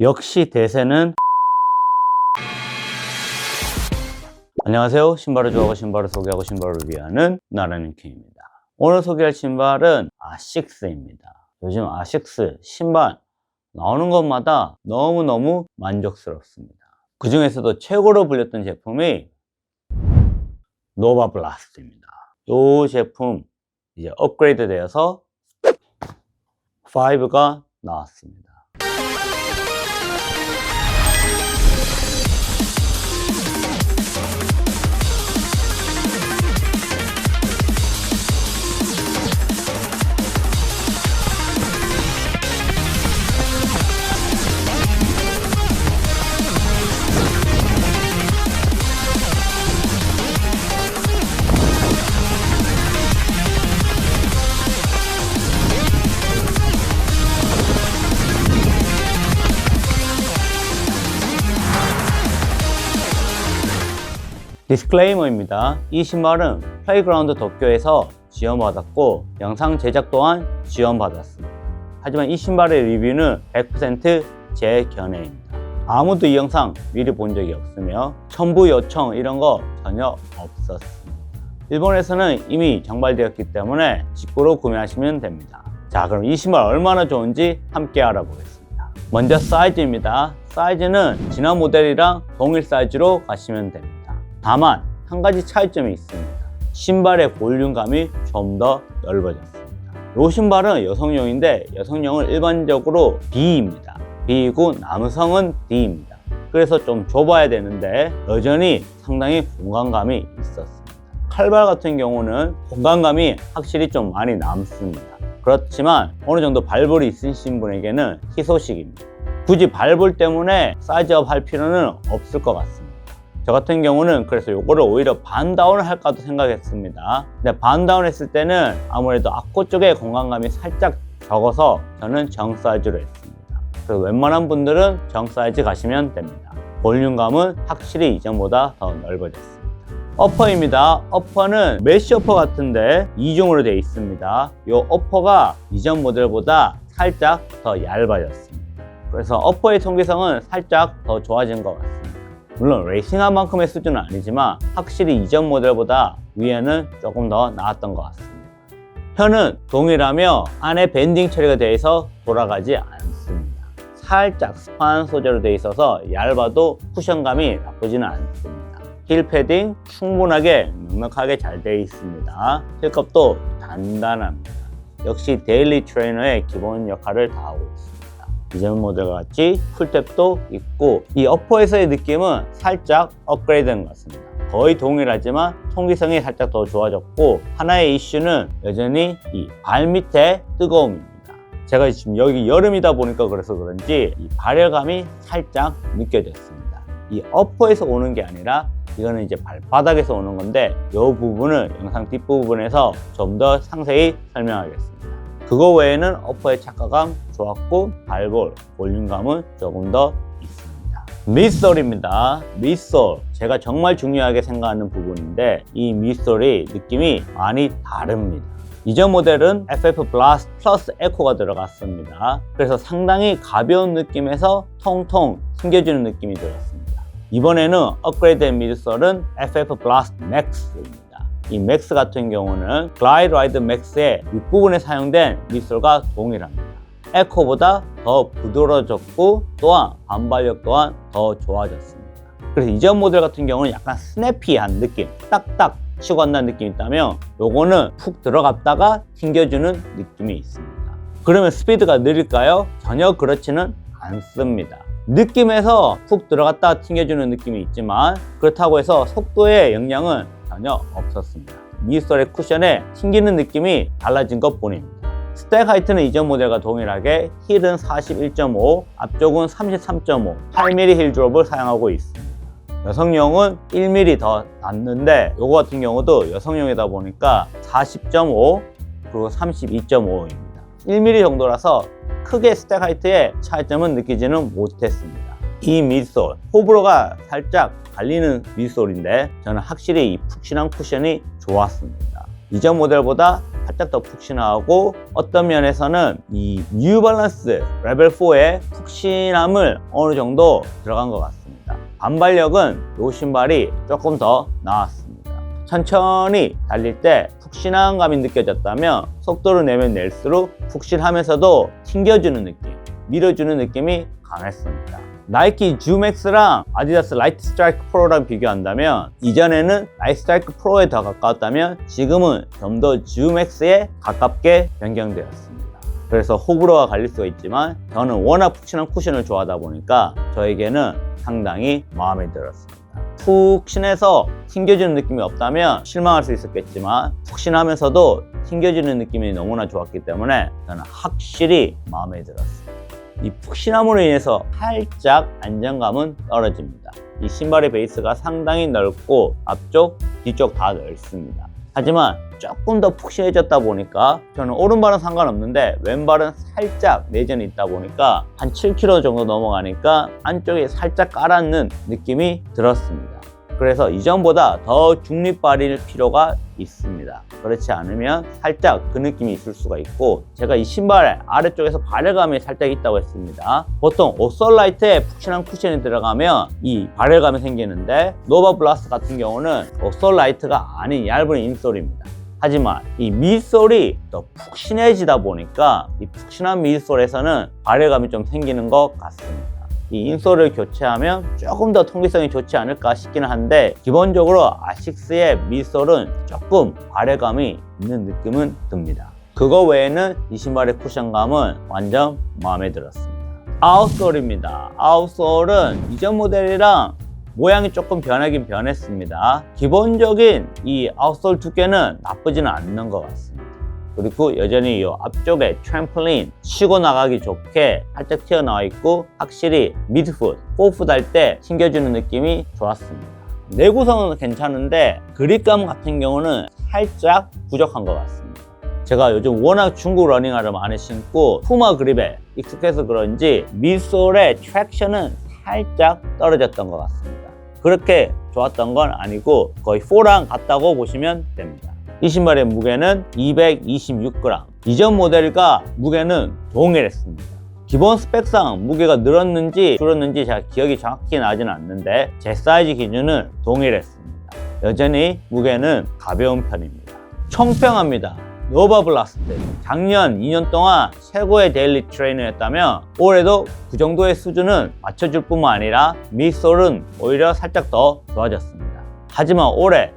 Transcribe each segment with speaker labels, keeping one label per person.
Speaker 1: 역시 대세는 안녕하세요. 신발을 좋아하고 신발을 소개하고 신발을 리뷰하는 나라는 킴입니다. 오늘 소개할 신발은 아식스입니다. 요즘 아식스 신발 나오는 것마다 너무너무 만족스럽습니다. 그 중에서도 최고로 불렸던 제품이 노바블라스트입니다. 이 제품 이제 업그레이드 되어서 5가 나왔습니다. 디스클레이머입니다. 이 신발은 플레이그라운드 도쿄에서 지원받았고 영상 제작 또한 지원받았습니다. 하지만 이 신발의 리뷰는 100% 제 견해입니다. 아무도 이 영상 미리 본 적이 없으며 첨부 요청 이런 거 전혀 없었습니다. 일본에서는 이미 정발되었기 때문에 직구로 구매하시면 됩니다. 자, 그럼 이 신발 얼마나 좋은지 함께 알아보겠습니다. 먼저 사이즈입니다. 사이즈는 지난 모델이랑 동일 사이즈로 가시면 됩니다. 다만 한 가지 차이점이 있습니다. 신발의 볼륨감이 좀 더 넓어졌습니다. 이 신발은 여성용인데 여성용은 일반적으로 B입니다. B이고 남성은 D입니다. 그래서 좀 좁아야 되는데 여전히 상당히 공간감이 있었습니다. 칼발 같은 경우는 공간감이 확실히 좀 많이 남습니다. 그렇지만 어느 정도 발볼이 있으신 분에게는 희소식입니다. 굳이 발볼 때문에 사이즈업 할 필요는 없을 것 같습니다. 저 같은 경우는 그래서 요거를 오히려 반다운을 할까도 생각했습니다. 근데 반다운 했을 때는 아무래도 앞코 쪽에 공간감이 살짝 적어서 저는 정 사이즈로 했습니다. 그래서 웬만한 분들은 정 사이즈 가시면 됩니다. 볼륨감은 확실히 이전보다 더 넓어졌습니다. 어퍼입니다. 어퍼는 메쉬 어퍼 같은데 이중으로 되어 있습니다. 이 어퍼가 이전 모델보다 살짝 더 얇아졌습니다. 그래서 어퍼의 통기성은 살짝 더 좋아진 것 같습니다. 물론 레이싱한 만큼의 수준은 아니지만 확실히 이전 모델보다 위에는 조금 더 나았던 것 같습니다. 혀는 동일하며 안에 밴딩 처리가 되어 있어 돌아가지 않습니다. 살짝 스판 소재로 되어 있어서 얇아도 쿠션감이 나쁘지는 않습니다. 힐 패딩 충분하게 넉넉하게 잘 되어 있습니다. 힐컵도 단단합니다. 역시 데일리 트레이너의 기본 역할을 다하고 있습니다. 이전 모델과 같이 쿨탭도 있고 이 어퍼에서의 느낌은 살짝 업그레이드된 것 같습니다. 거의 동일하지만 통기성이 살짝 더 좋아졌고 하나의 이슈는 여전히 이 발밑의 뜨거움입니다. 제가 지금 여기 여름이다 보니까 그래서 그런지 이 발열감이 살짝 느껴졌습니다. 이 어퍼에서 오는 게 아니라 이거는 이제 발바닥에서 오는 건데 이 부분은 영상 뒷부분에서 좀 더 상세히 설명하겠습니다. 그거 외에는 어퍼의 착화감 좋았고 발볼, 볼륨감은 조금 더 있습니다. 밑솔입니다. 밑솔 제가 정말 중요하게 생각하는 부분인데 이 밑솔이 느낌이 많이 다릅니다. 이전 모델은 FF 블라스트 플러스 에코가 들어갔습니다. 그래서 상당히 가벼운 느낌에서 통통 튕겨주는 느낌이 들었습니다. 이번에는 업그레이드된 미드솔은 FF 블라스트 맥스입니다. 이 맥스 같은 경우는 글라이드 라이드 맥스의 윗부분에 사용된 밑솔과 동일합니다. 에코보다 더 부드러워졌고 또한 반발력 또한 더 좋아졌습니다. 그래서 이전 모델 같은 경우는 약간 스냅피한 느낌, 딱딱 치고 간다는 느낌이 있다면 요거는 푹 들어갔다가 튕겨주는 느낌이 있습니다. 그러면 스피드가 느릴까요? 전혀 그렇지는 않습니다. 느낌에서 푹 들어갔다 튕겨주는 느낌이 있지만 그렇다고 해서 속도의 영향은 전혀 없었습니다. 미드솔의 쿠션에 튕기는 느낌이 달라진 것 뿐입니다. 스택 하이트는 이전 모델과 동일하게 힐은 41.5, 앞쪽은 33.5, 8mm 힐 드롭을 사용하고 있습니다. 여성용은 1mm 더 낮는데 이거 같은 경우도 여성용이다 보니까 40.5 그리고 32.5입니다. 1mm 정도라서 크게 스택 하이트의 차이점은 느끼지는 못했습니다. 이 미드솔, 호불호가 살짝 갈리는 미드솔인데 저는 확실히 이 푹신한 쿠션이 좋았습니다. 이전 모델보다 살짝 더 푹신하고 어떤 면에서는 이 뉴발란스 레벨 4의 푹신함을 어느 정도 들어간 것 같습니다. 반발력은 이 신발이 조금 더 나았습니다. 천천히 달릴 때 푹신한 감이 느껴졌다면 속도를 내면 낼수록 푹신하면서도 튕겨주는 느낌, 밀어주는 느낌이 강했습니다. 나이키 줌맥스랑 아디다스 라이트 스트라이크 프로랑 비교한다면 이전에는 라이트 스트라이크 프로에 더 가까웠다면 지금은 좀 더 줌맥스에 가깝게 변경되었습니다. 그래서 호불호가 갈릴 수가 있지만 저는 워낙 푹신한 쿠션을 좋아하다 보니까 저에게는 상당히 마음에 들었습니다. 푹신해서 튕겨지는 느낌이 없다면 실망할 수 있었겠지만 푹신하면서도 튕겨지는 느낌이 너무나 좋았기 때문에 저는 확실히 마음에 들었습니다. 이 푹신함으로 인해서 살짝 안정감은 떨어집니다. 이 신발의 베이스가 상당히 넓고 앞쪽, 뒤쪽 다 넓습니다. 하지만 조금 더 푹신해졌다 보니까 저는 오른발은 상관없는데 왼발은 살짝 내전이 있다 보니까 한 7kg 정도 넘어가니까 안쪽에 살짝 깔아앉는 느낌이 들었습니다. 그래서 이전보다 더 중립발일 필요가 있습니다. 그렇지 않으면 살짝 그 느낌이 있을 수가 있고, 제가 이 신발 아래쪽에서 발열감이 살짝 있다고 했습니다. 보통 오솔라이트에 푹신한 쿠션이 들어가면 이 발열감이 생기는데 노바블라스트 같은 경우는 오솔라이트가 아닌 얇은 인솔입니다. 하지만 이 mid솔이 더 푹신해지다 보니까 이 푹신한 mid솔에서는 발열감이 좀 생기는 것 같습니다. 이 인솔을 교체하면 조금 더 통기성이 좋지 않을까 싶기는 한데, 기본적으로 아식스의 mid솔은 조금 발열감이 있는 느낌은 듭니다. 그거 외에는 이 신발의 쿠션감은 완전 마음에 들었습니다. 아웃솔입니다. 아웃솔은 이전 모델이랑 모양이 조금 변하긴 변했습니다. 기본적인 이 아웃솔 두께는 나쁘지는 않는 것 같습니다. 그리고 여전히 이 앞쪽에 트램플린 치고 나가기 좋게 살짝 튀어나와 있고, 확실히 미드풋, 포풋 할 때 튕겨주는 느낌이 좋았습니다. 내구성은 괜찮은데 그립감 같은 경우는 살짝 부족한 것 같습니다. 제가 요즘 워낙 중국 러닝화를 많이 신고 푸마 그립에 익숙해서 그런지 mid솔의 트랙션은 살짝 떨어졌던 것 같습니다. 그렇게 좋았던 건 아니고 거의 4랑 같다고 보시면 됩니다. 이 신발의 무게는 226g. 이전 모델과 무게는 동일했습니다. 기본 스펙상 무게가 늘었는지 줄었는지 제가 기억이 정확히 나지는 않는데 제 사이즈 기준은 동일했습니다. 여전히 무게는 가벼운 편입니다. 총평합니다. 노바블라스트, 작년 2년 동안 최고의 데일리 트레이너였다면 올해도 그 정도의 수준은 맞춰줄 뿐만 아니라 mid솔은 오히려 살짝 더 좋아졌습니다. 하지만 올해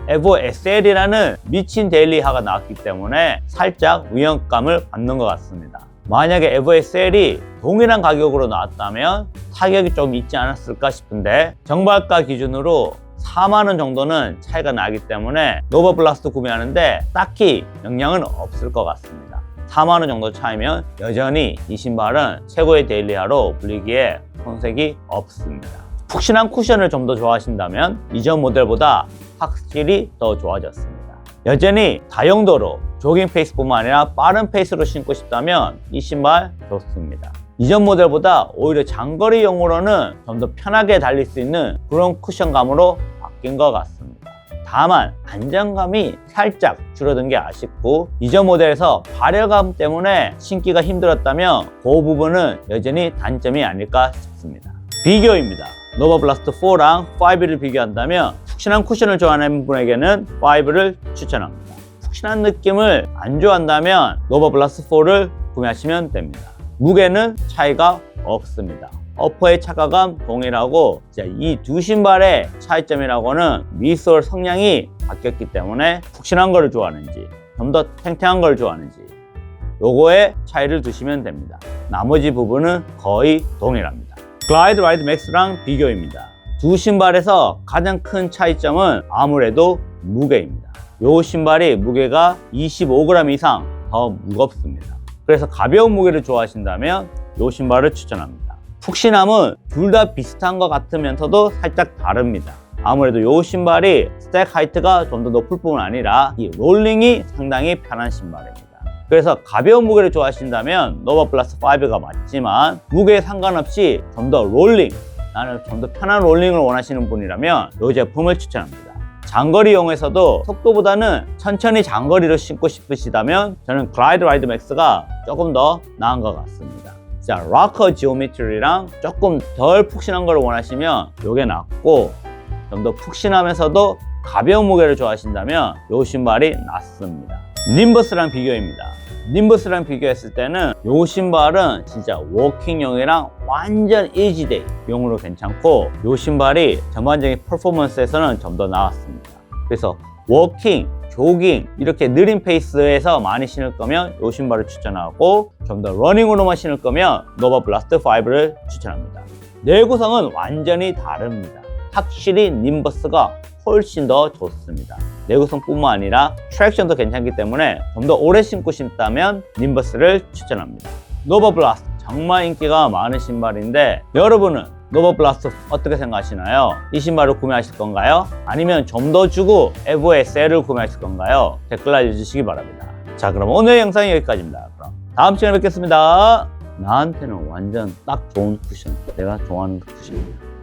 Speaker 1: 에보 SL이라는 미친 데일리화가 나왔기 때문에 살짝 위험감을 받는 것 같습니다. 만약에 에보 SL이 동일한 가격으로 나왔다면 타격이 좀 있지 않았을까 싶은데 정발가 기준으로 4만원 정도는 차이가 나기 때문에 노바블라스트 구매하는데 딱히 영향은 없을 것 같습니다. 4만원 정도 차이면 여전히 이 신발은 최고의 데일리화로 불리기에 손색이 없습니다. 푹신한 쿠션을 좀 더 좋아하신다면 이전 모델보다 확실히 더 좋아졌습니다. 여전히 다용도로 조깅 페이스뿐만 아니라 빠른 페이스로 신고 싶다면 이 신발 좋습니다. 이전 모델보다 오히려 장거리용으로는 좀 더 편하게 달릴 수 있는 그런 쿠션감으로 바뀐 것 같습니다. 다만 안정감이 살짝 줄어든 게 아쉽고, 이전 모델에서 발열감 때문에 신기가 힘들었다면 그 부분은 여전히 단점이 아닐까 싶습니다. 비교입니다. 노바블라스트 4랑 5를 비교한다면 푹신한 쿠션을 좋아하는 분에게는 5를 추천합니다. 푹신한 느낌을 안 좋아한다면 노바블라스트 4를 구매하시면 됩니다. 무게는 차이가 없습니다. 어퍼의 착화감 동일하고, 이 두 신발의 차이점이라고는 mid솔 성향이 바뀌었기 때문에 푹신한 걸 좋아하는지 좀 더 탱탱한 걸 좋아하는지 요거의 차이를 두시면 됩니다. 나머지 부분은 거의 동일합니다. 글라이드 라이드 맥스랑 비교입니다. 두 신발에서 가장 큰 차이점은 아무래도 무게입니다. 이 신발이 무게가 25g 이상 더 무겁습니다. 그래서 가벼운 무게를 좋아하신다면 이 신발을 추천합니다. 푹신함은 둘 다 비슷한 것 같으면서도 살짝 다릅니다. 아무래도 이 신발이 스택 하이트가 좀 더 높을 뿐만 아니라 이 롤링이 상당히 편한 신발입니다. 그래서 가벼운 무게를 좋아하신다면 노바블라스트 5가 맞지만 무게에 상관없이 좀 더 롤링, 나는 좀 더 편한 롤링을 원하시는 분이라면 이 제품을 추천합니다. 장거리용에서도 속도보다는 천천히 장거리로 신고 싶으시다면 저는 글라이드 라이드 맥스가 조금 더 나은 것 같습니다. 자, 락커 지오메트리랑 조금 덜 푹신한 걸 원하시면 이게 낫고, 좀 더 푹신하면서도 가벼운 무게를 좋아하신다면 이 신발이 낫습니다. 님버스랑 비교입니다. 님버스랑 비교했을 때는 이 신발은 진짜 워킹용이랑 완전 이지데이 용으로 괜찮고, 이 신발이 전반적인 퍼포먼스에서는 좀 더 나았습니다. 그래서 워킹, 조깅 이렇게 느린 페이스에서 많이 신을 거면 이 신발을 추천하고, 좀 더 러닝으로만 신을 거면 노바 블라스트 5를 추천합니다. 내구성은 완전히 다릅니다. 확실히 님버스가 훨씬 더 좋습니다. 내구성뿐만 아니라 트랙션도 괜찮기 때문에 좀 더 오래 신고 싶다면 님버스를 추천합니다. 노바 블라스트 정말 인기가 많은 신발인데, 여러분은 노바 블라스트 어떻게 생각하시나요? 이 신발을 구매하실 건가요? 아니면 좀 더 주고 에보 SL을 구매하실 건가요? 댓글 알려주시기 바랍니다. 자, 그럼 오늘 영상이 여기까지입니다. 그럼 다음 시간에 뵙겠습니다. 나한테는 완전 딱 좋은 쿠션, 내가 좋아하는 쿠션입니다.